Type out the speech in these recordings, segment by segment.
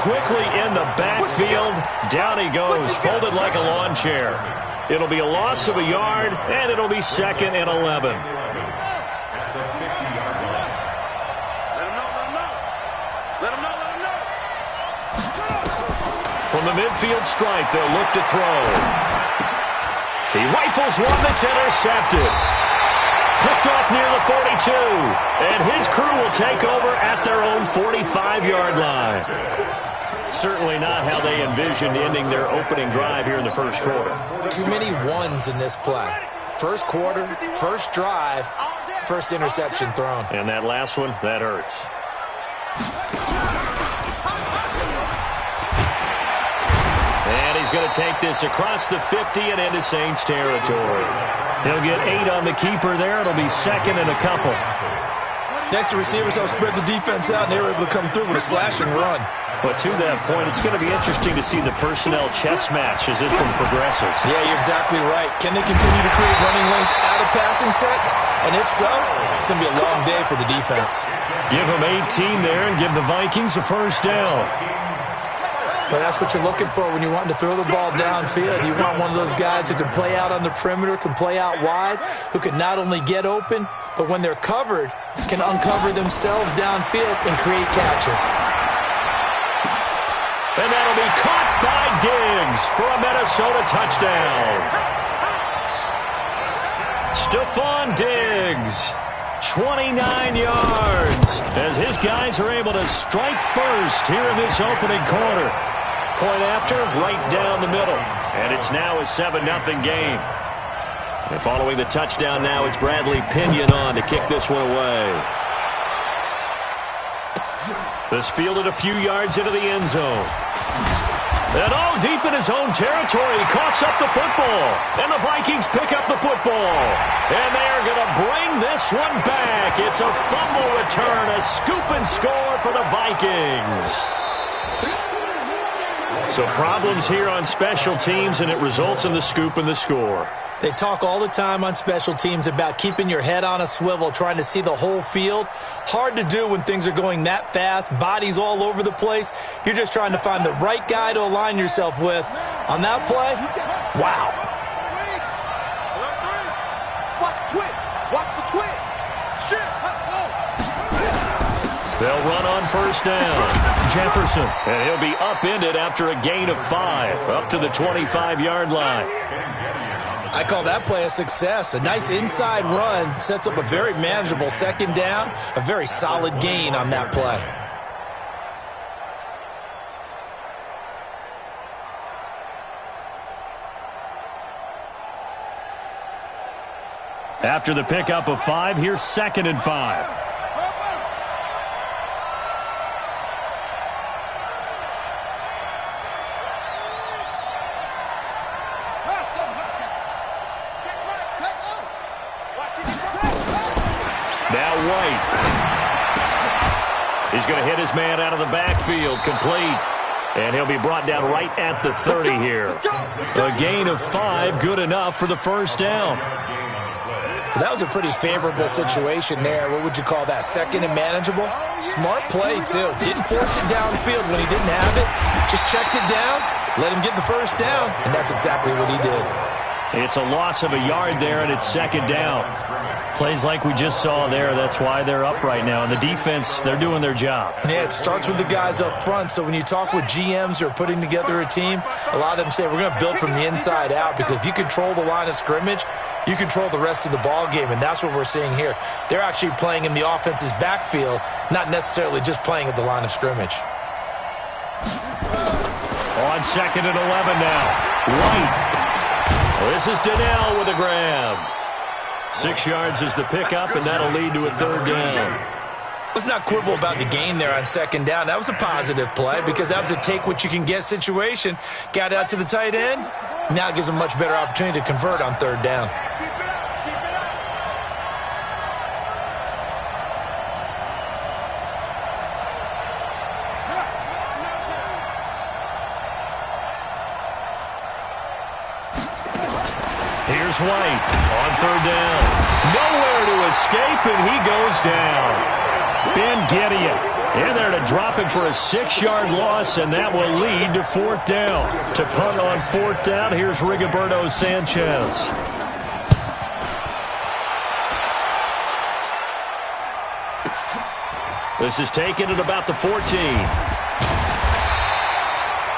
quickly in the backfield. Down he goes, folded like a lawn chair. It'll be a loss of a yard, and it'll be 2nd and 11. From the midfield stripe, they'll look to throw. He rifles one that's intercepted. Picked off near the 42. And his crew will take over at their own 45-yard line. Certainly not how they envisioned ending their opening drive here in the first quarter. Too many ones in this play. First quarter, first drive, first interception thrown. And that last one, that hurts. And he's going to take this across the 50 and into Saints territory. He'll get 8 on the keeper there. It'll be 2nd and a couple. Next, the receivers have spread the defense out, and they were able to come through with a slashing run. But to that point, it's going to be interesting to see the personnel chess match as this one progresses. Yeah, you're exactly right. Can they continue to create running lanes out of passing sets? And if so, it's going to be a long day for the defense. Give them 18 there and give the Vikings a first down. Well, that's what you're looking for when you're wanting to throw the ball downfield. You want one of those guys who can play out on the perimeter, can play out wide, who can not only get open, but when they're covered, can uncover themselves downfield and create catches. And that'll be caught by Diggs for a Minnesota touchdown. Stephon Diggs, 29 yards, as his guys are able to strike first here in this opening quarter. Point after, right down the middle. And it's now a 7-0 game. And following the touchdown now, it's Bradley Pinion on to kick this one away. This fielded a few yards into the end zone. And all deep in his own territory, he coughs up the football. And the Vikings pick up the football. And they are going to bring this one back. It's a fumble return, a scoop and score for the Vikings. So problems here on special teams, and it results in the scoop and the score. They talk all the time on special teams about keeping your head on a swivel, trying to see the whole field. Hard to do when things are going that fast, bodies all over the place. You're just trying to find the right guy to align yourself with. On that play, wow. Watch the twitch. Watch the twitch. Shit. They'll run on first down. Jefferson. And he'll be upended after a gain of 5, up to the 25-yard line. I call that play a success. A nice inside run sets up a very manageable second down, a very solid gain on that play. After the pickup of 5, here's 2nd and 5. Now White. He's going to hit his man out of the backfield, complete. And he'll be brought down right at the 30 here. A gain of 5, good enough for the first down. That was a pretty favorable situation there. What would you call that? 2nd and manageable? Smart play, too. Didn't force it downfield when he didn't have it. Just checked it down, let him get the first down, and that's exactly what he did. It's a loss of a yard there, and it's 2nd down. Plays like we just saw there, that's why they're up right now. And the defense, they're doing their job. Yeah, it starts with the guys up front. So when you talk with GMs who are putting together a team, a lot of them say we're going to build from the inside out, because if you control the line of scrimmage, you control the rest of the ball game, and that's what we're seeing here. They're actually playing in the offense's backfield, not necessarily just playing at the line of scrimmage. On 2nd and 11 now. White. This is Donnell with a grab. 6 yards is the pickup, and that'll lead to a 3rd down. Let's not quibble about the gain there on 2nd down. That was a positive play, because that was a take-what-you-can-get situation. Got out to the tight end. Now it gives them a much better opportunity to convert on 3rd down. Here's White on 3rd down. Nowhere to escape, and he goes down. Ben Gideon In there to drop him for a 6-yard loss, and that will lead to fourth down. To punt on fourth down, here's Rigoberto Sanchez. This is taken at about the 14.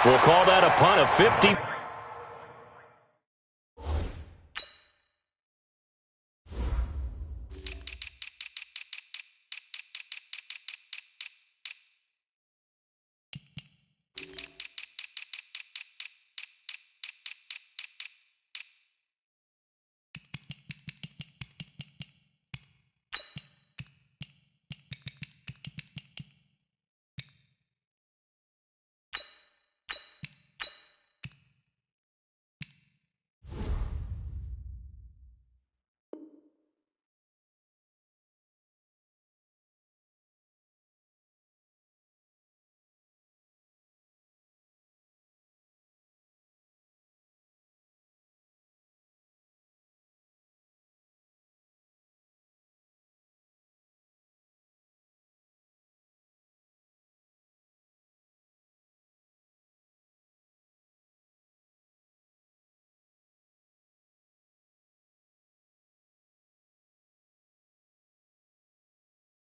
We'll call that a punt of 50.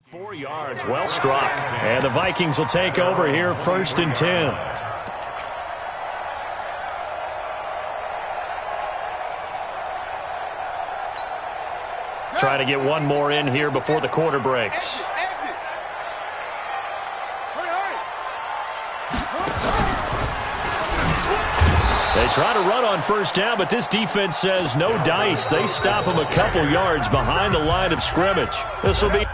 Four yards, well struck. And the Vikings will take over here, 1st and 10. Try to get one more in here before the quarter breaks. They try to run on 1st down, but this defense says no dice. They stop them a couple yards behind the line of scrimmage. This will be...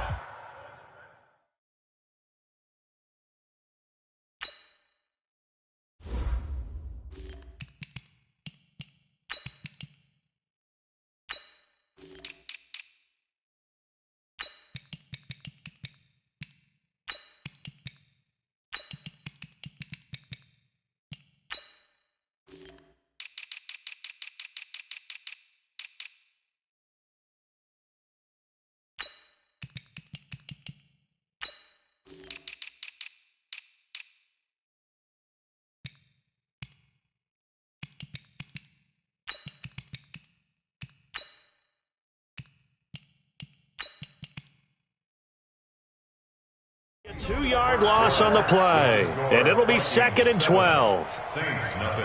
A 2-yard loss on the play, and it'll be 2nd and 12. Saints, nothing.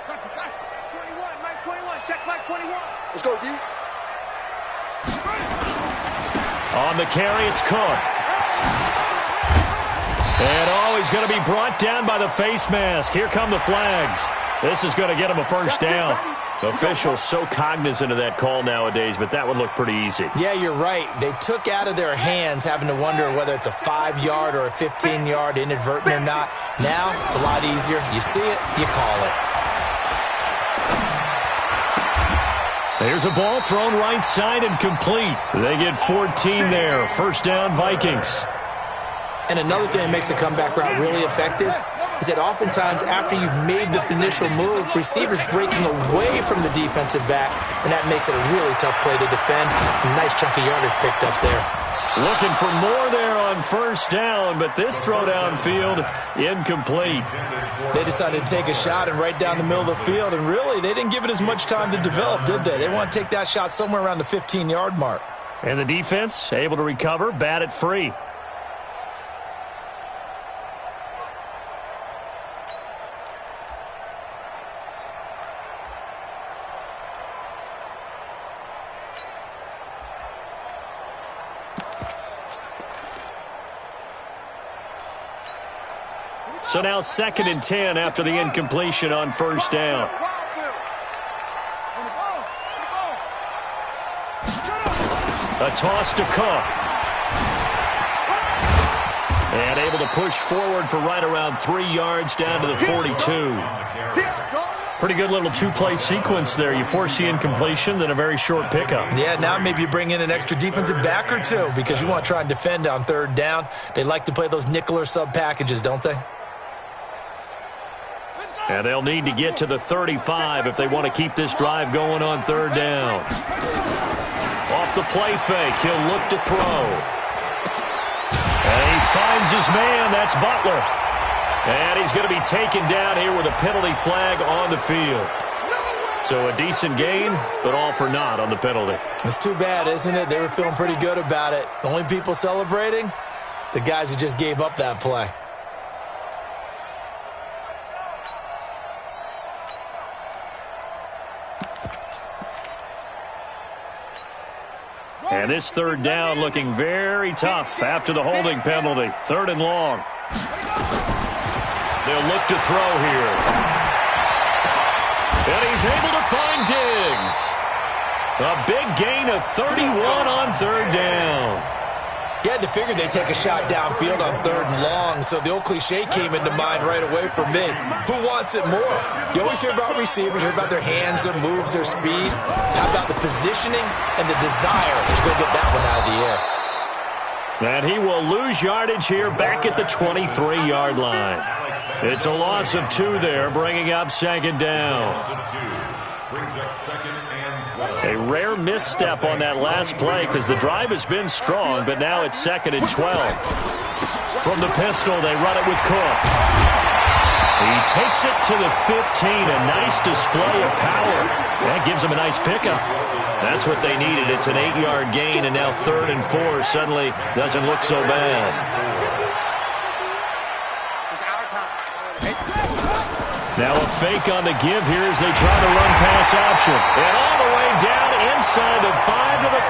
Gotcha. 21, Mike 21. Check Mike 21. Let's go, D. On the carry, it's Cook. And he's going to be brought down by the face mask. Here come the flags. This is going to get him a 1st down. Officials so cognizant of that call nowadays, but that would look pretty easy. Yeah, you're right. They took out of their hands having to wonder whether it's a 5-yard or a 15-yard inadvertent or not. Now, it's a lot easier. You see it, you call it. There's a ball thrown right side and complete. They get 14 there. 1st down, Vikings. And another thing that makes the comeback route really effective is that oftentimes after you've made the initial move, receivers breaking away from the defensive back, and that makes it a really tough play to defend. A nice chunk of yardage picked up there. Looking for more there on 1st down, but this throw downfield, incomplete. They decided to take a shot and right down the middle of the field, and really, they didn't give it as much time to develop, did they? They want to take that shot somewhere around the 15-yard mark. And the defense able to recover, bat it free. So now 2nd and 10 after the incompletion on 1st down. A toss to Cook. And able to push forward for right around 3 yards down to the 42. Pretty good little 2-play sequence there. You force the incompletion, then a very short pickup. Yeah, now maybe you bring in an extra defensive back or two because you want to try and defend on 3rd down. They like to play those nickel or sub packages, don't they? And they'll need to get to the 35 if they want to keep this drive going on 3rd down. Off the play fake. He'll look to throw. And he finds his man. That's Butler. And he's going to be taken down here with a penalty flag on the field. So a decent gain, but all for naught on the penalty. It's too bad, isn't it? They were feeling pretty good about it. The only people celebrating, the guys who just gave up that play. And this third down looking very tough after the holding penalty. 3rd and long. They'll look to throw here. And he's able to find Diggs. A big gain of 31 on 3rd down. You had to figure they'd take a shot downfield on 3rd and long, so the old cliche came into mind right away for me. Who wants it more? You always hear about receivers, you hear about their hands, their moves, their speed. How about the positioning and the desire to go get that one out of the air? And he will lose yardage here back at the 23-yard line. It's a loss of 2 there, bringing up 2nd down. A rare misstep on that last play because the drive has been strong, but now it's 2nd and 12. From the pistol, they run it with Cook. He takes it to the 15, a nice display of power. That gives him a nice pickup. That's what they needed. It's an 8-yard gain, and now 3rd and 4 suddenly doesn't look so bad. Now a fake on the give here as they try to run pass option. And all the way down inside the 5 to the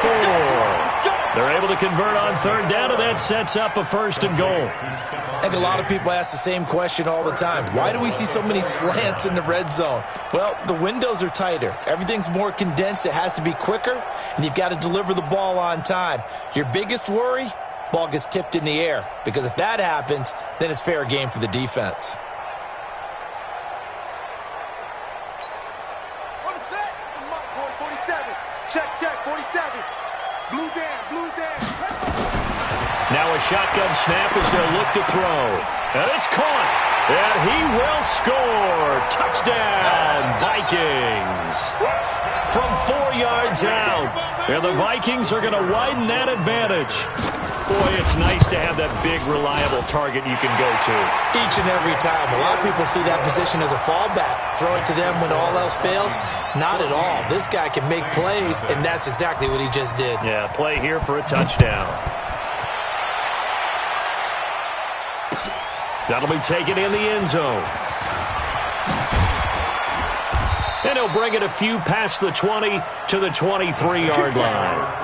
4. They're able to convert on 3rd down, and that sets up a 1st and goal. I think a lot of people ask the same question all the time. Why do we see so many slants in the red zone? Well, the windows are tighter. Everything's more condensed. It has to be quicker, and you've got to deliver the ball on time. Your biggest worry? Ball gets tipped in the air. Because if that happens, then it's fair game for the defense. Check, 47. Blue down. Now a shotgun snap as they'll look to throw. And it's caught. And he will score. Touchdown, Vikings. From 4 yards out. And the Vikings are going to widen that advantage. Boy, it's nice to have that big, reliable target you can go to. Each and every time. A lot of people see that position as a fallback. Throw it to them when all else fails. Not at all. This guy can make plays, and that's exactly what he just did. Yeah, play here for a touchdown. That'll be taken in the end zone. And he'll bring it a few past the 20 to the 23-yard line.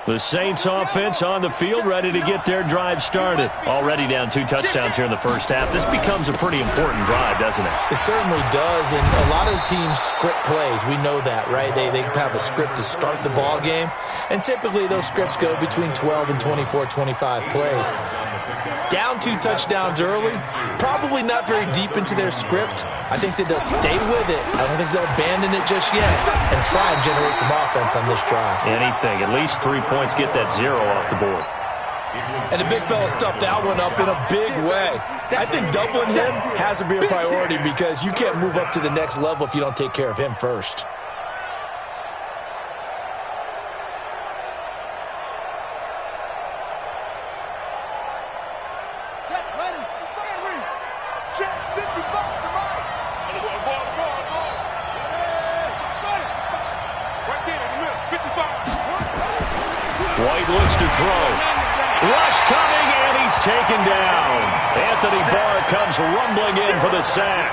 The Saints offense on the field, ready to get their drive started. Already down 2 touchdowns here in the first half. This becomes a pretty important drive, doesn't it? It certainly does, and a lot of the teams script plays. We know that, right? They have a script to start the ball game, and typically those scripts go between 12 and 24, 25 plays. Down 2 touchdowns early, probably not very deep into their script. I think that they'll stay with it. I don't think they'll abandon it just yet and try and generate some offense on this drive. Anything. At least 3 points, get that 0 off the board. And the big fella stuffed that one up in a big way. I think doubling him has to be a priority because you can't move up to the next level if you don't take care of him first. White looks to throw. Rush coming, and he's taken down. Anthony Barr comes rumbling in for the sack.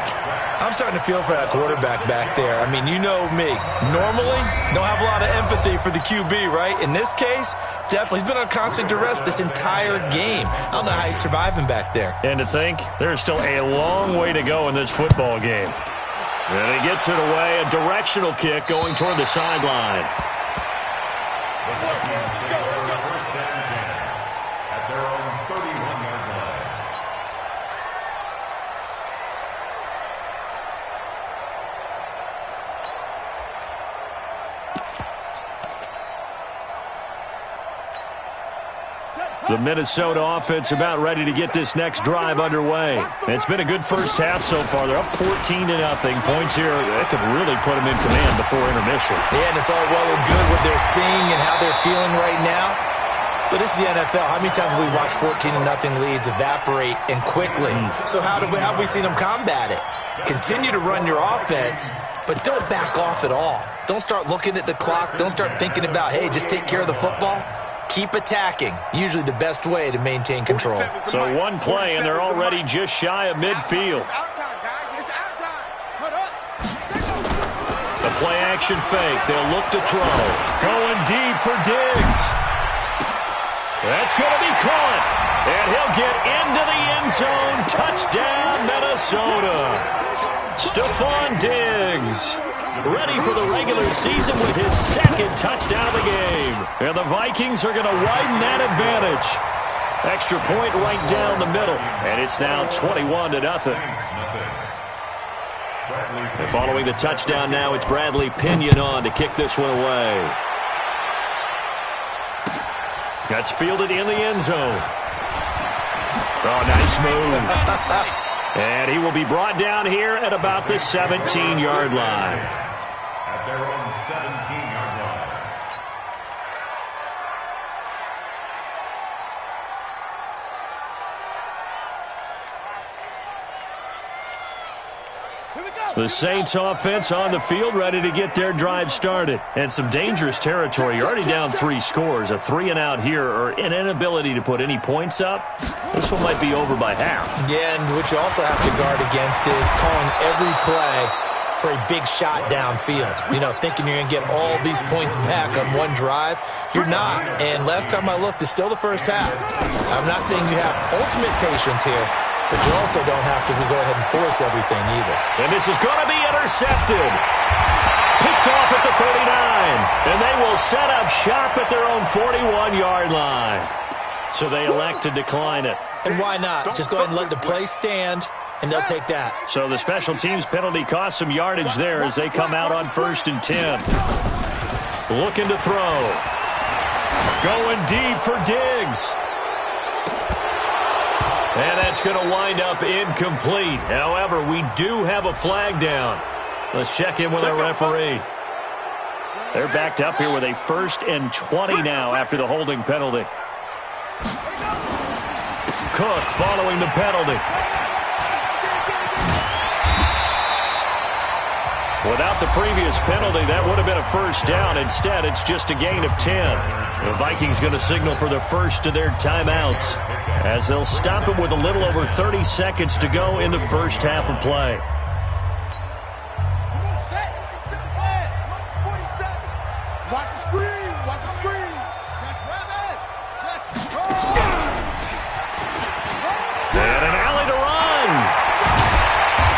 I'm starting to feel for that quarterback back there. I mean, you know me. Normally, don't have a lot of empathy for the QB, right? In this case, definitely. He's been on constant duress this entire game. I don't know how he's surviving back there. And to think, there's still a long way to go in this football game. And he gets it away, a directional kick going toward the sideline. The Minnesota offense about ready to get this next drive underway. It's been a good first half so far. They're up 14-0. Points here, that could really put them in command before intermission. Yeah, and it's all well and good what they're seeing and how they're feeling right now. But this is the NFL. How many times have we watched 14-0 leads evaporate and quickly? So how have we seen them combat it? Continue to run your offense, but don't back off at all. Don't start looking at the clock. Don't start thinking about, hey, just take care of the football. Keep attacking. Usually the best way to maintain control. So one play, and they're already just shy of midfield. The play-action fake. They'll look to throw. Going deep for Diggs. That's going to be caught. And he'll get into the end zone. Touchdown, Minnesota. Stephon Diggs, ready for the regular season with his second touchdown of the game. And the Vikings are going to widen that advantage. Extra point right down the middle. And it's now 21-0. And following the touchdown now, it's Bradley Pinion on to kick this one away. That's fielded in the end zone. Oh, nice move. And he will be brought down here at about the 17-yard line. At their own 17-yard line. The Saints offense on the field ready to get their drive started. And some dangerous territory. You're already down 3 scores. A 3-and-out here or an inability to put any points up. This one might be over by half. Yeah, and what you also have to guard against is calling every play for a big shot downfield. You know, thinking you're going to get all these points back on one drive. You're not. And last time I looked, it's still the first half. I'm not saying you have ultimate patience here, but you also don't have to go ahead and force everything either. And this is going to be intercepted. Picked off at the 39. And they will set up shop at their own 41-yard line. So they elect to decline it. And why not? Just go ahead and let the play stand, and they'll take that. So the special teams penalty cost some yardage there as they come out on 1st and 10. Looking to throw. Going deep for Diggs. And that's going to wind up incomplete. However, we do have a flag down. Let's check in with our referee. They're backed up here with a 1st and 20 now after the holding penalty. Cook following the penalty. Without the previous penalty, that would have been a 1st down. Instead, it's just a gain of 10. The Vikings going to signal for the first of their timeouts as they'll stop it with a little over 30 seconds to go in the first half of play. Watch the screen. Watch the screen. And an alley to run.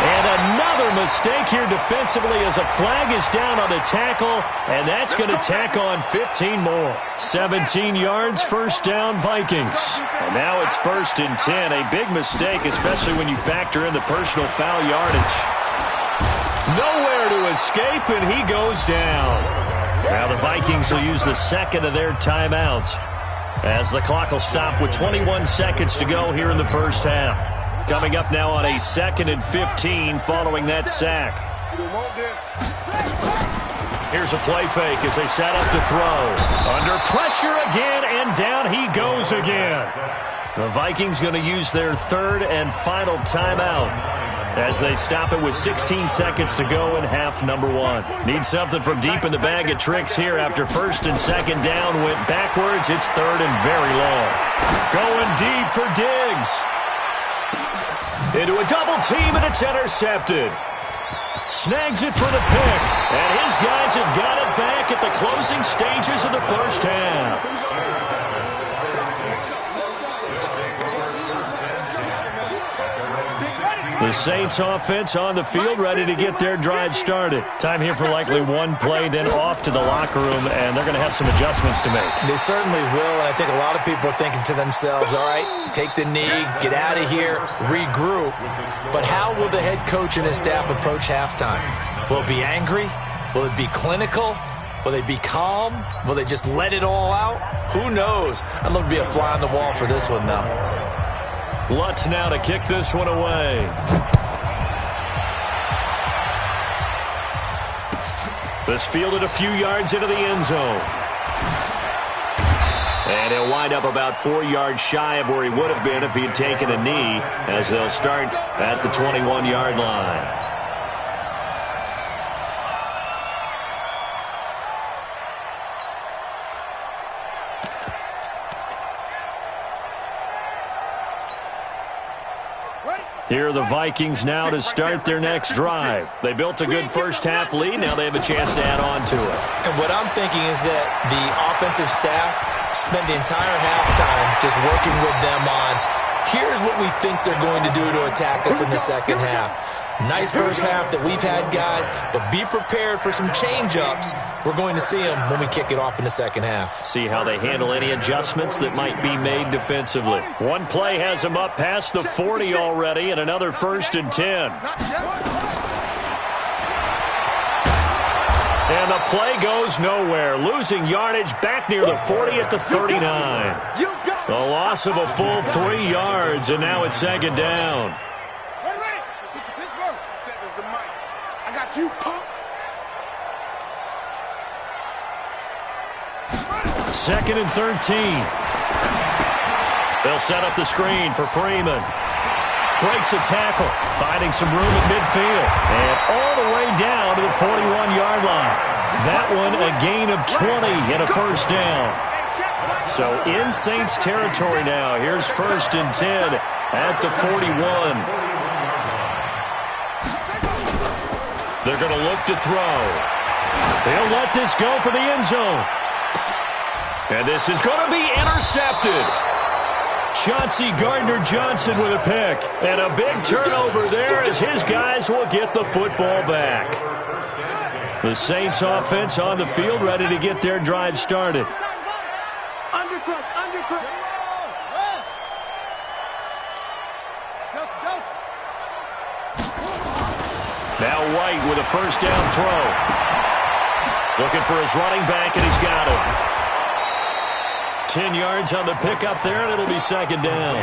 And another mistake here defensively as a flag is down on the tackle, and that's going to tack on 15 more. 17 yards, 1st down Vikings. And now it's 1st and 10. A big mistake, especially when you factor in the personal foul yardage. Nowhere to escape, and he goes down. Now the Vikings will use the second of their timeouts as the clock will stop with 21 seconds to go here in the first half. Coming up now on a 2nd and 15 following that sack. Here's a play fake as they set up to throw. Under pressure again, and down he goes again. The Vikings going to use their 3rd and final timeout as they stop it with 16 seconds to go in half number 1. Need something from deep in the bag of tricks here after 1st and 2nd down went backwards. It's 3rd and very long. Going deep for Diggs. Into a double team, and it's intercepted. Snags it for the pick, and his guys have got it back at the closing stages of the first half. The Saints offense on the field ready to get their drive started. Time here for likely one play, then off to the locker room, and they're going to have some adjustments to make. They certainly will, and I think a lot of people are thinking to themselves, all right, take the knee, get out of here, regroup. But how will the head coach and his staff approach halftime? Will it be angry? Will it be clinical? Will they be calm? Will they just let it all out? Who knows? I'd love to be a fly on the wall for this one, though. Lutz now to kick this one away. This fielded a few yards into the end zone. And he'll wind up about 4 yards shy of where he would have been if he had taken a knee, as they'll start at the 21-yard line. Here are the Vikings now to start their next drive. They built a good first-half lead. Now they have a chance to add on to it. And what I'm thinking is that the offensive staff spent the entire halftime just working with them on, here's what we think they're going to do to attack us in the second half. Nice first half that we've had, guys, but be prepared for some change-ups. We're going to see them when we kick it off in the second half. See how they handle any adjustments that might be made defensively. One play has them up past the 40 already, and another 1st and 10. And the play goes nowhere, losing yardage back near the 40 at the 39. The loss of a full 3 yards, and now it's 2nd down. You punk. 2nd and 13. They'll set up the screen for Freeman. Breaks a tackle, finding some room at midfield. And all the way down to the 41-yard line. That one a gain of 20 and a 1st down. So in Saints territory now. Here's 1st and 10 at the 41. They're going to look to throw. They'll let this go for the end zone. And this is going to be intercepted. Chauncey Gardner-Johnson with a pick. And a big turnover there as his guys will get the football back. The Saints offense on the field ready to get their drive started. Now White with a 1st down throw. Looking for his running back, and he's got him. 10 yards on the pickup there, and it'll be 2nd down.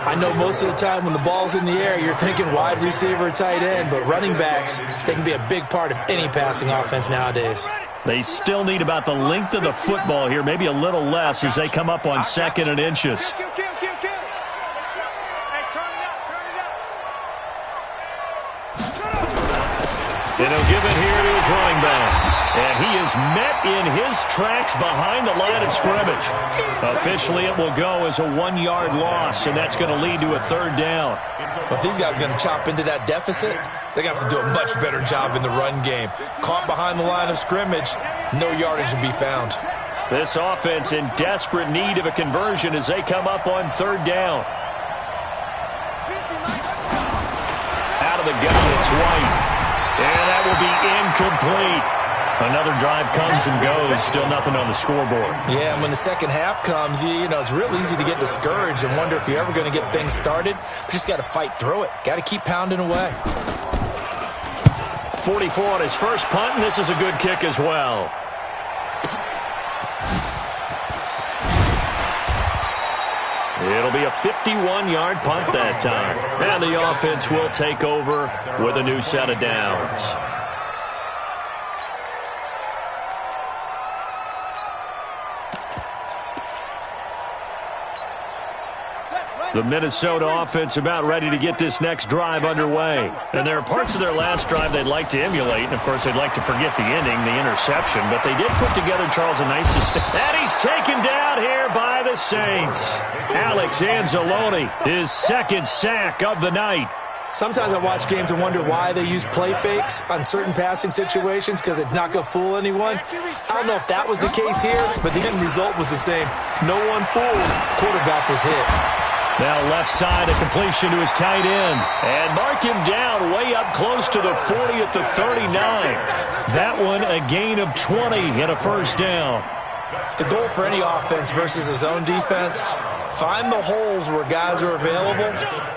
I know most of the time when the ball's in the air, you're thinking wide receiver, tight end, but running backs, they can be a big part of any passing offense nowadays. They still need about the length of the football here, maybe a little less as they come up on 2nd and inches. And he'll give it here to his running back. And he is met in his tracks behind the line of scrimmage. Officially, it will go as a 1-yard loss, and that's going to lead to a 3rd down. But these guys are going to chop into that deficit. They're going to have to do a much better job in the run game. Caught behind the line of scrimmage, no yardage to be found. This offense in desperate need of a conversion as they come up on 3rd down. Out of the gun, it's White. And that will be incomplete. Another drive comes and goes. Still nothing on the scoreboard. Yeah, and when the second half comes, you know, it's real easy to get discouraged and wonder if you're ever going to get things started. But you just got to fight through it. Got to keep pounding away. 44 on his first punt, and this is a good kick as well. It'll be a 51-yard punt that time. And the offense will take over with a new set of downs. The Minnesota offense about ready to get this next drive underway. And there are parts of their last drive they'd like to emulate. And, of course, they'd like to forget the ending, the interception. But they did put together, Charles, a nice system. And he's taken down here by the Saints. Alex Anzalone, his 2nd sack of the night. Sometimes I watch games and wonder why they use play fakes on certain passing situations because it's not going to fool anyone. I don't know if that was the case here, but the end result was the same. No one fooled. Quarterback was hit. Now left side, a completion to his tight end. And mark him down way up close to the 40 at the 39. That one a gain of 20 and a 1st down. The goal for any offense versus his own defense, find the holes where guys are available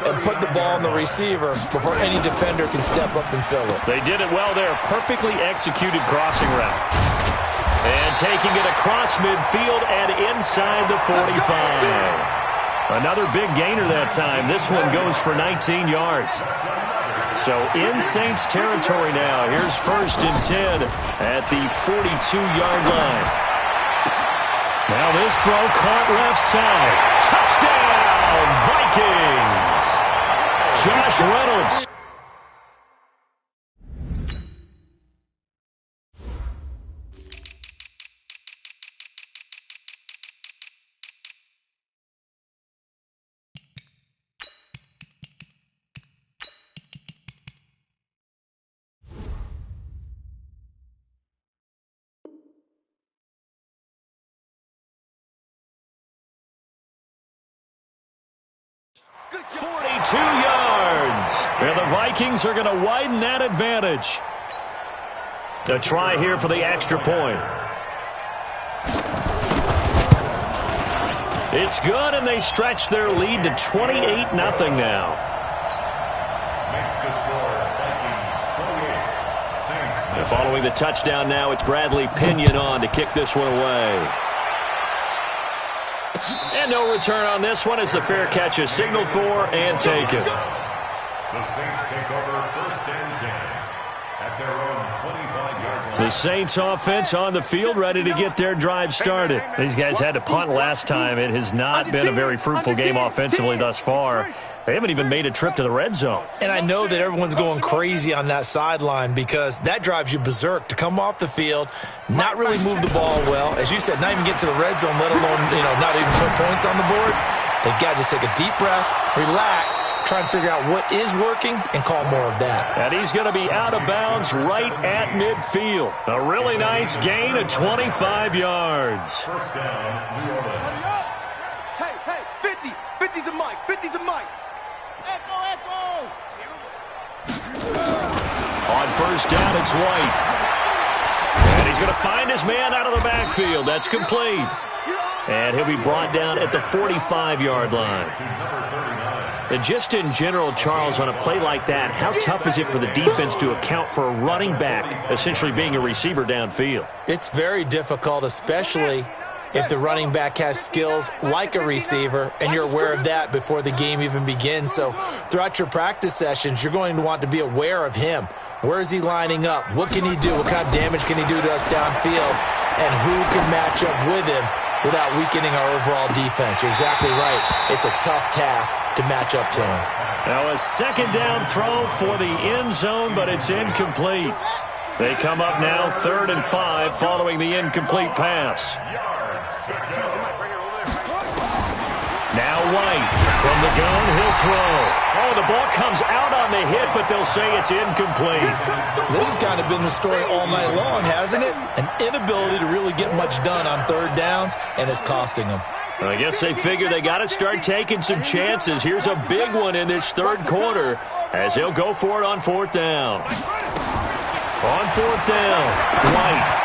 and put the ball on the receiver before any defender can step up and fill it. They did it well there. Perfectly executed crossing route. And taking it across midfield and inside the 45. Another big gainer that time. This one goes for 19 yards. So in Saints territory now. Here's 1st and 10 at the 42-yard line. Now this throw caught left side. Touchdown, Vikings! Josh Reynolds. Good 42 yards. And the Vikings are going to widen that advantage. A try here for the extra point. It's good, and they stretch their lead to 28-0 now. Makes the score Vikings 28. Saints. And following the touchdown now, it's Bradley Pinion on to kick this one away. And no return on this one as the fair catch is signaled for and taken. The Saints take over 1st and 10 at their own 25-yard line. The Saints offense on the field ready to get their drive started. These guys had to punt last time. It has not been a very fruitful game offensively thus far. They haven't even made a trip to the red zone. And I know that everyone's going crazy on that sideline because that drives you berserk to come off the field, not really move the ball well. As you said, not even get to the red zone, let alone, not even put points on the board. They got to just take a deep breath, relax, try and figure out what is working and call more of that. And he's going to be out of bounds right at midfield. A really nice gain of 25 yards. 1st down, New Orleans. Hey, 50. 50's the mic. 50's the mic. Echo. On 1st down, it's White. And he's going to find his man out of the backfield. That's complete. And he'll be brought down at the 45-yard line. And just in general, Charles, on a play like that, how tough is it for the defense to account for a running back essentially being a receiver downfield? It's very difficult, especially if the running back has skills like a receiver, and you're aware of that before the game even begins. So throughout your practice sessions, you're going to want to be aware of him. Where is he lining up? What can he do? What kind of damage can he do to us downfield? And who can match up with him without weakening our overall defense? You're exactly right. It's a tough task to match up to him. Now a 2nd down throw for the end zone, but it's incomplete. They come up now 3rd and 5 following the incomplete pass. Now White from the gun, he'll throw. Oh, the ball comes out on the hit, but they'll say it's incomplete. This has kind of been the story all night long, hasn't it? An inability to really get much done on 3rd downs, and it's costing them. I guess they figure they got to start taking some chances. Here's a big one in this 3rd quarter as he'll go for it on 4th down. On 4th down, White.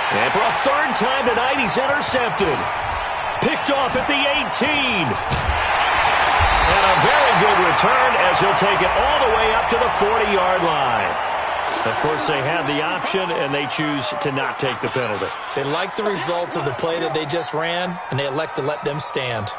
And for a 3rd time tonight, he's intercepted. Picked off at the 18. And a very good return as he'll take it all the way up to the 40-yard line. Of course, they have the option, and they choose to not take the penalty. They like the results of the play that they just ran, and they elect to let them stand.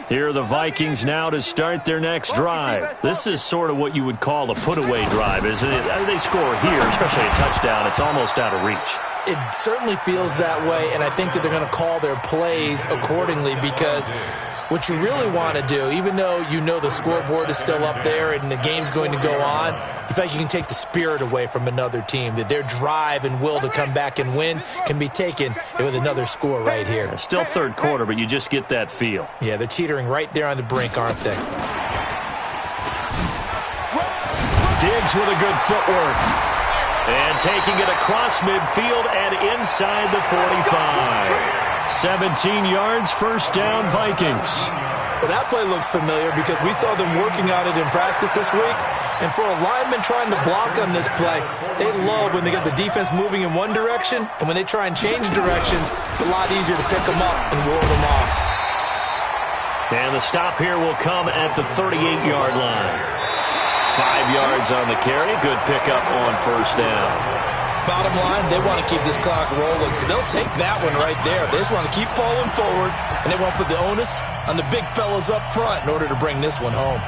Here are the Vikings now to start their next drive. This is sort of what you would call a put-away drive, isn't it? They score here, especially a touchdown. It's almost out of reach. It certainly feels that way, and I think that they're going to call their plays accordingly because what you really want to do, even though you know the scoreboard is still up there and the game's going to go on, in fact, you can take the spirit away from another team, that their drive and will to come back and win can be taken with another score right here. It's still 3rd quarter, but you just get that feel. Yeah, they're teetering right there on the brink, aren't they? Diggs with a good footwork. And taking it across midfield and inside the 45. 17 yards, first down, Vikings. Well, that play looks familiar because we saw them working on it in practice this week. And for a lineman trying to block on this play, they love when they get the defense moving in one direction. And when they try and change directions, it's a lot easier to pick them up and ward them off. And the stop here will come at the 38-yard line. 5 yards on the carry. Good pickup on first down. Bottom line, they want to keep this clock rolling, so they'll take that one right there. They just want to keep falling forward, and they want to put the onus on the big fellas up front in order to bring this one home.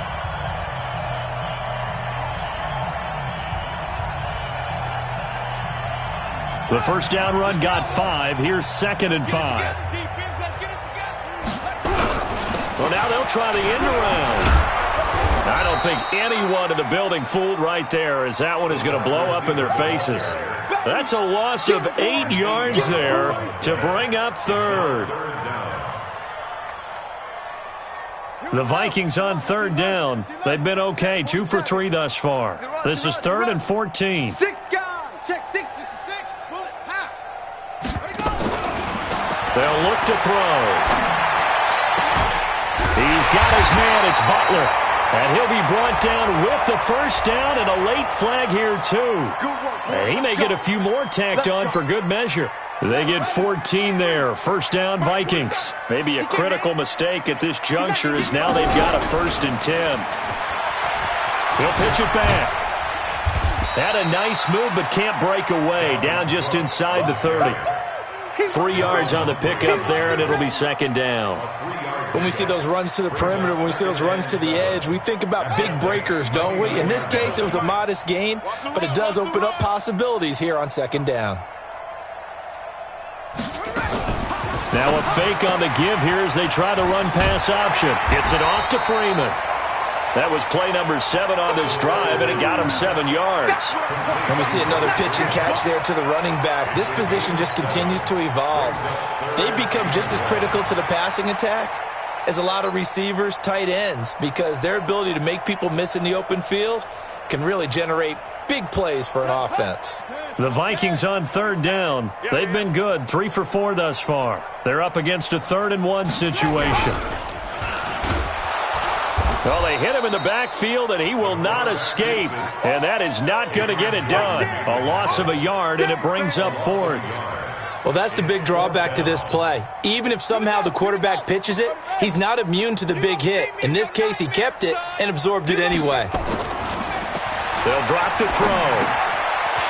The first down run got 5. Here's 2nd and 5. Well, now they'll try the end around. I don't think anyone in the building fooled right there, as that one is going to blow up in their faces. That's a loss of 8 yards there to bring up 3rd. The Vikings on 3rd down. They've been okay, 2 for 3 thus far. This is 3rd and 14. 6 gone. Check 6. It's a 6. Bullet. Ha. They'll look to throw. He's got his man. It's Butler. And he'll be brought down with the first down and a late flag here, too. And he may get a few more tacked on for good measure. They get 14 there. First down, Vikings. Maybe a critical mistake at this juncture as now they've got a 1st and 10. He'll pitch it back. Had a nice move but can't break away. Down just inside the 30. 3 yards on the pickup there, and it'll be 2nd down. When we see those runs to the perimeter, when we see those runs to the edge, we think about big breakers, don't we? In this case, it was a modest gain, but it does open up possibilities here on 2nd down. Now a fake on the give here as they try the run-pass option. Gets it off to Freeman. That was play number 7 on this drive, and it got him 7 yards. And we see another pitch and catch there to the running back. This position just continues to evolve. They become just as critical to the passing attack as a lot of receivers, tight ends, because their ability to make people miss in the open field can really generate big plays for an offense. The Vikings on 3rd down. They've been good, 3 for 4 thus far. They're up against a 3rd and 1 situation. Well, they hit him in the backfield, and he will not escape. And that is not going to get it done. A loss of a yard, and it brings up 4th. Well, that's the big drawback to this play. Even if somehow the quarterback pitches it, he's not immune to the big hit. In this case, he kept it and absorbed it anyway. They'll drop to throw.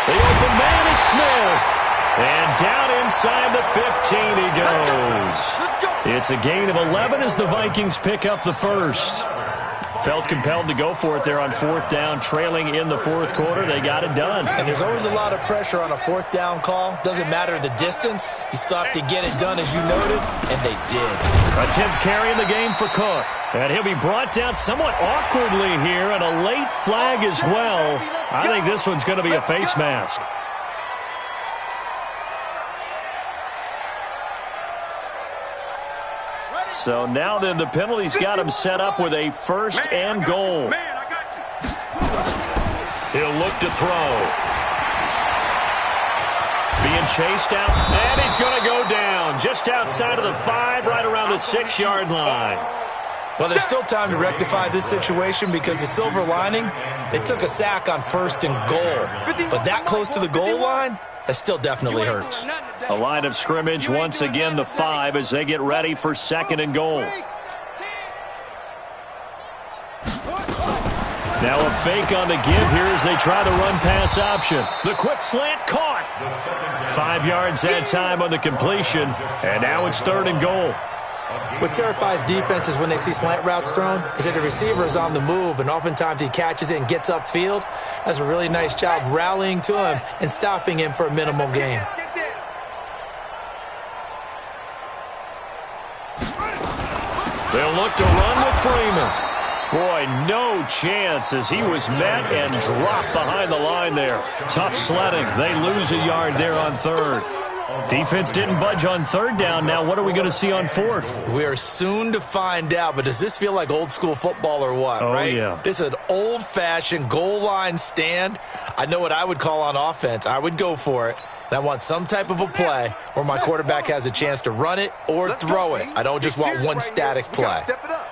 The open man is Smith. And down inside the 15 he goes. It's a gain of 11 as the Vikings pick up the 1st. Felt compelled to go for it there on 4th down, trailing in the 4th quarter. They got it done. And there's always a lot of pressure on a 4th down call. Doesn't matter the distance. You still have to get it done, as you noted, and they did. A 10th carry in the game for Cook. And he'll be brought down somewhat awkwardly here, and a late flag as well. I think this one's going to be a face mask. So now then the penalty's got him set up with a 1st and goal. He'll look to throw. Being chased out, and he's going to go down just outside of the 5, right around the 6-yard line. Well, there's still time to rectify this situation because the silver lining, they took a sack on 1st and goal. But that close to the goal line, that still definitely hurts. A line of scrimmage, once again the 5 as they get ready for 2nd and goal. Now a fake on the give here as they try the run-pass option. The quick slant caught. 5 yards that time on the completion, and now it's 3rd and goal. What terrifies defenses when they see slant routes thrown is that the receiver is on the move, and oftentimes he catches it and gets upfield. Does a really nice job rallying to him and stopping him for a minimal gain. They'll look to run with Freeman. Boy, no chance as he was met and dropped behind the line there. Tough sledding. They lose a yard there on 3rd. Defense didn't budge on third down. Now what are we going to see on fourth? We are soon to find out, but does this feel like old school football or what, right? Yeah. This is an old-fashioned goal line stand. I know what I would call on offense. I would go for it. And I want some type of a play where my quarterback has a chance to run it or throw it. I don't just want one static play. Step it up.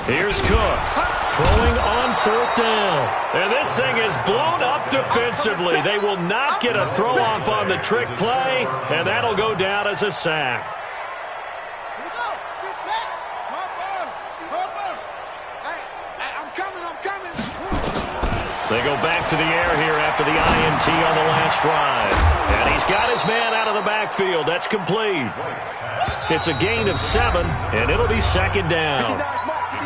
Here's Cook throwing on fourth down. And this thing is blown up defensively. They will not get a throw off on the trick play, and that'll go down as a sack. They go back to the air here after the INT on the last drive. And he's got his man out of the backfield. That's complete. It's a gain of 7, and it'll be second down.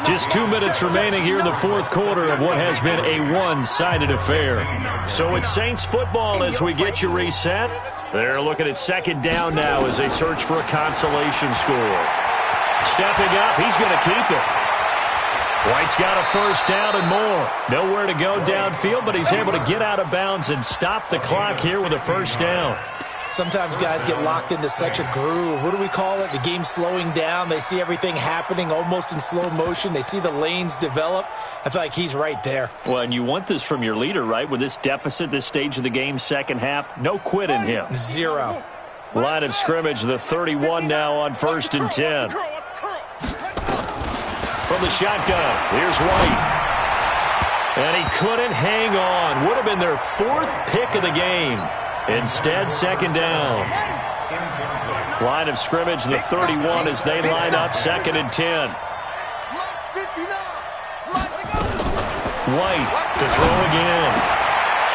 Just 2 minutes remaining here in the fourth quarter of what has been a one-sided affair. So it's Saints football as we get you reset. They're looking at second down now as they search for a consolation score. Stepping up, he's going to keep it. White's got a first down and more. Nowhere to go downfield, but he's able to get out of bounds and stop the clock here with a first down. Sometimes guys get locked into such a groove. What do we call it? The game's slowing down. They see everything happening almost in slow motion. They see the lanes develop. I feel like he's right there. Well, and you want this from your leader, right? With this deficit, this stage of the game, second half, no quit in him. 0. Line of scrimmage, the 31 now on 1st and 10. From the shotgun, here's White. And he couldn't hang on. Would have been their 4th pick of the game. Instead, second down. Line of scrimmage, the 31 as they line up, 2nd and 10. White to throw again.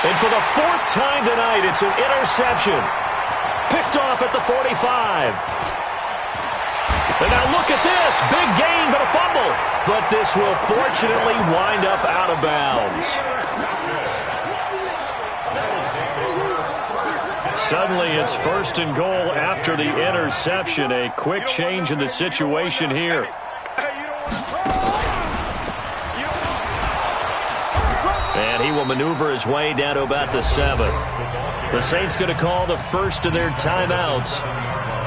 And for the 4th time tonight, it's an interception. Picked off at the 45. And now look at this. Big gain, but a fumble. But this will fortunately wind up out of bounds. Suddenly, it's 1st and goal after the interception. A quick change in the situation here. And he will maneuver his way down to about the 7. The Saints going to call the first of their timeouts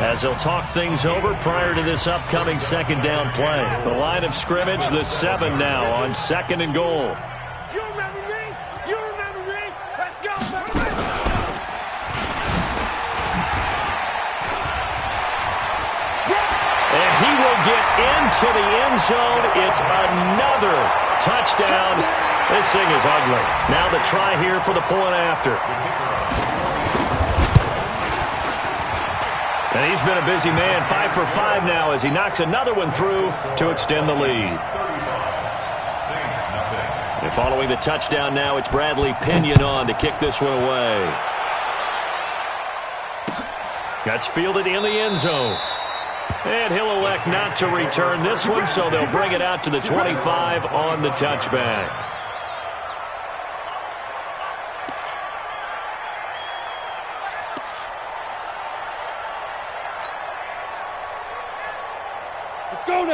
as they'll talk things over prior to this upcoming second down play. The line of scrimmage, the 7 now on 2nd and goal. You remember me? You remember me? Let's go, baby! And he will get into the end zone. It's another touchdown. This thing is ugly. Now the try here for the point after. And he's been a busy man, 5 for 5 now as he knocks another one through to extend the lead. And following the touchdown now, it's Bradley Pinion on to kick this one away. That's fielded in the end zone. And he'll elect not to return this one, so they'll bring it out to the 25 on the touchback.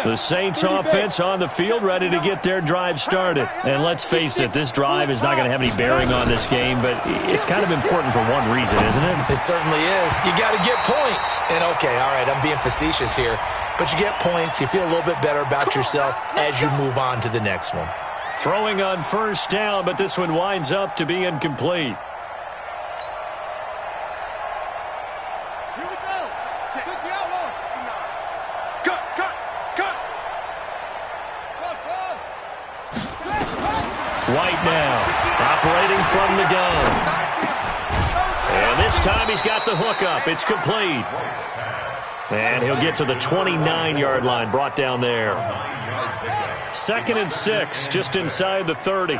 The Saints offense on the field, ready to get their drive started. And let's face it, this drive is not going to have any bearing on this game, but it's kind of important for one reason, isn't it? It certainly is. You got to get points. And, okay, all right, I'm being facetious here. But you get points, you feel a little bit better about yourself as you move on to the next one. Throwing on first down, but this one winds up to be incomplete. White now, operating from the gun. And this time he's got the hook up. It's complete. And he'll get to the 29-yard line, brought down there. 2nd and 6, just inside the 30.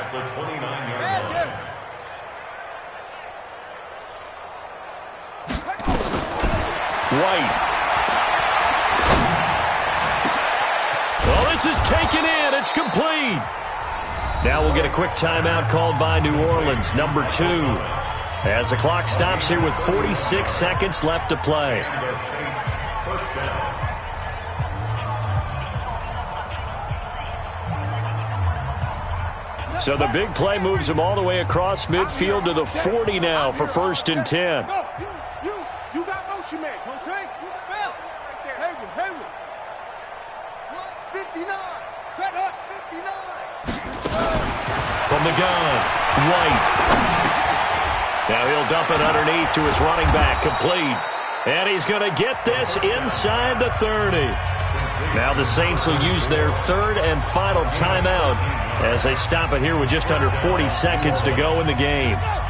White. Well, this is taken in. It's complete. Now we'll get a quick timeout called by New Orleans, number 2. As the clock stops here with 46 seconds left to play. So the big play moves him all the way across midfield to the 40 now for 1st and 10. You got motion man. Okay? You spell. Right there. Hayward. 59. Set up. 59. From the gun, White. Now he'll dump it underneath to his running back, complete. And he's going to get this inside the 30. Now the Saints will use their 3rd and final timeout as they stop it here with just under 40 seconds to go in the game. I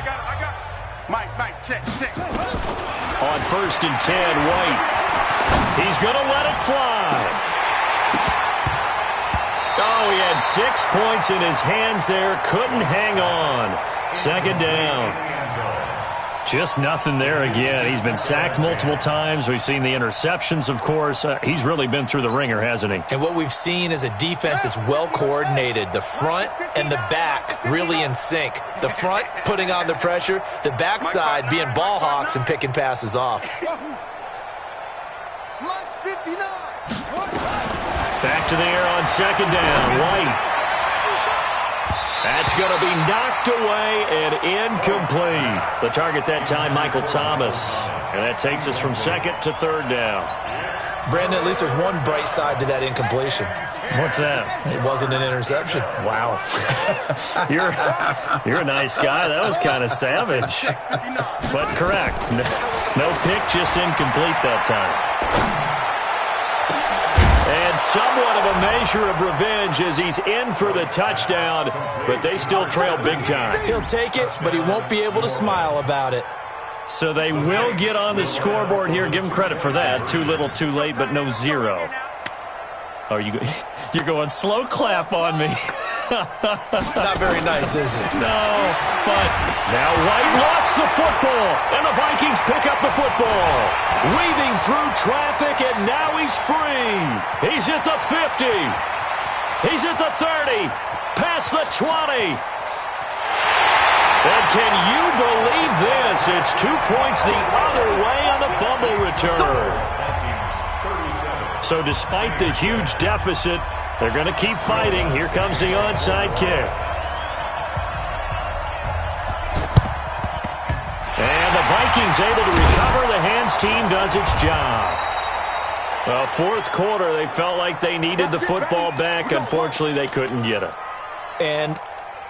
got it. Mike, check. On 1st and 10, White. He's going to let it fly. Oh, he had 6 points in his hands there. Couldn't hang on. 2nd down. Just nothing there again. He's been sacked multiple times. We've seen the interceptions, of course. He's really been through the ringer, hasn't he? And what we've seen is a defense that's well coordinated. The front and the back really in sync. The front putting on the pressure. The backside being ball hawks and picking passes off. Back to the air on 2nd down. White. That's going to be knocked away and incomplete. The target that time, Michael Thomas. And that takes us from 2nd to 3rd down. Brandon, at least there's one bright side to that incompletion. What's that? It wasn't an interception. Wow. You're a nice guy. That was kind of savage. But correct. No pick, just incomplete that time. And somewhat of a measure of revenge as he's in for the touchdown, but they still trail big time. He'll take it, but he won't be able to smile about it. So they will get on the scoreboard here. Give him credit for that. Too little, too late, but no 0. Oh, you're going slow clap on me. Not very nice, is it? No, but now White lost the football, and the Vikings pick up the football. Weaving through traffic, and now he's free. He's at the 50. He's at the 30. Past the 20. And can you believe this? It's 2 points the other way on the fumble return. So despite the huge deficit, they're going to keep fighting. Here comes the onside kick. And the Vikings able to recover. The hands team does its job. Well, 4th quarter, they felt like they needed the football back. Unfortunately, they couldn't get it. And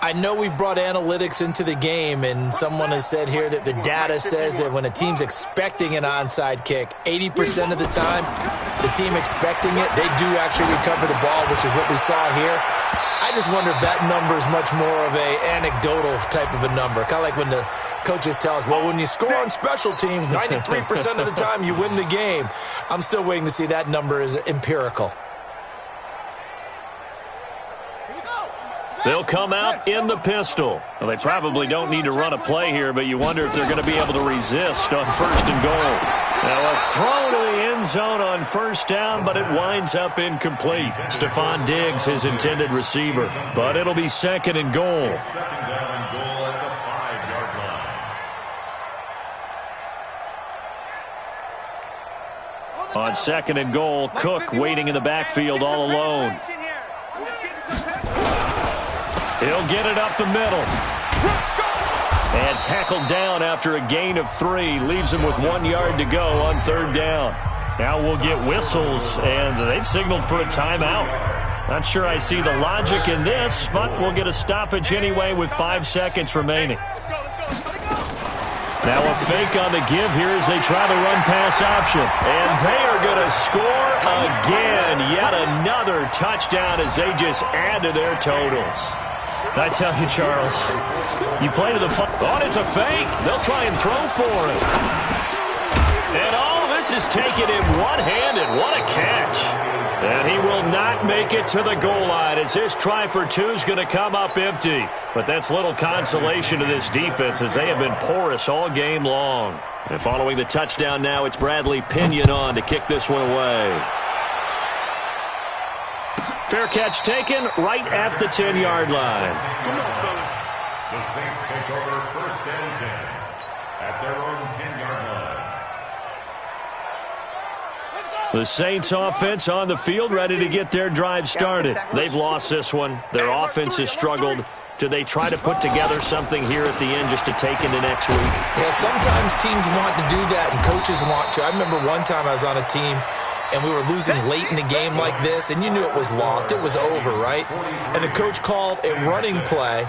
I know we've brought analytics into the game, and someone has said here that the data says that when a team's expecting an onside kick, 80% of the time, the team expecting it, they do actually recover the ball, which is what we saw here. I just wonder if that number is much more of a anecdotal type of a number. Kind of like when the coaches tell us, well, when you score on special teams, 93% of the time you win the game. I'm still waiting to see that number is empirical. They'll come out in the pistol. Well, they probably don't need to run a play here, but you wonder if they're going to be able to resist on 1st and goal. Now a throw to the end zone on 1st down, but it winds up incomplete. Stephon Diggs, his intended receiver. But it'll be 2nd and goal. 2nd down and goal at the 5-yard line. On 2nd and goal, Cook waiting in the backfield all alone. He'll get it up the middle. And tackled down after a gain of 3. Leaves him with 1 yard to go on 3rd down. Now we'll get whistles, and they've signaled for a timeout. Not sure I see the logic in this, but we'll get a stoppage anyway with 5 seconds remaining. Now a fake on the give here as they try the run-pass option. And they are going to score again. Yet another touchdown as they just add to their totals. I tell you, Charles, you play to the fun. Oh, it's a fake. They'll try and throw for it. And all this is taken in one-handed. What a catch. And he will not make it to the goal line as this try for 2 is going to come up empty. But that's little consolation to this defense as they have been porous all game long. And following the touchdown now, it's Bradley Pinion on to kick this one away. Fair catch taken right at the 10-yard line. The Saints take over 1st and 10 at their own 10-yard line. The Saints offense on the field, ready to get their drive started. They've lost this one. Their offense has struggled. Do they try to put together something here at the end just to take into next week? Yeah, sometimes teams want to do that and coaches want to. I remember one time I was on a team and we were losing late in the game like this, and you knew it was lost. It was over, right? And the coach called a running play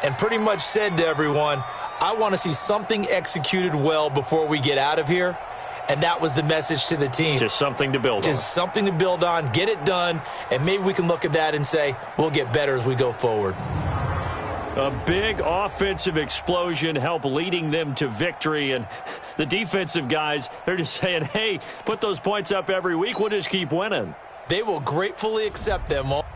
and pretty much said to everyone, I want to see something executed well before we get out of here. And that was the message to the team. Just something to build on. Just something to build on, get it done, and maybe we can look at that and say, we'll get better as we go forward. A big offensive explosion helped leading them to victory. And the defensive guys, they're just saying, hey, put those points up every week. We'll just keep winning. They will gratefully accept them all.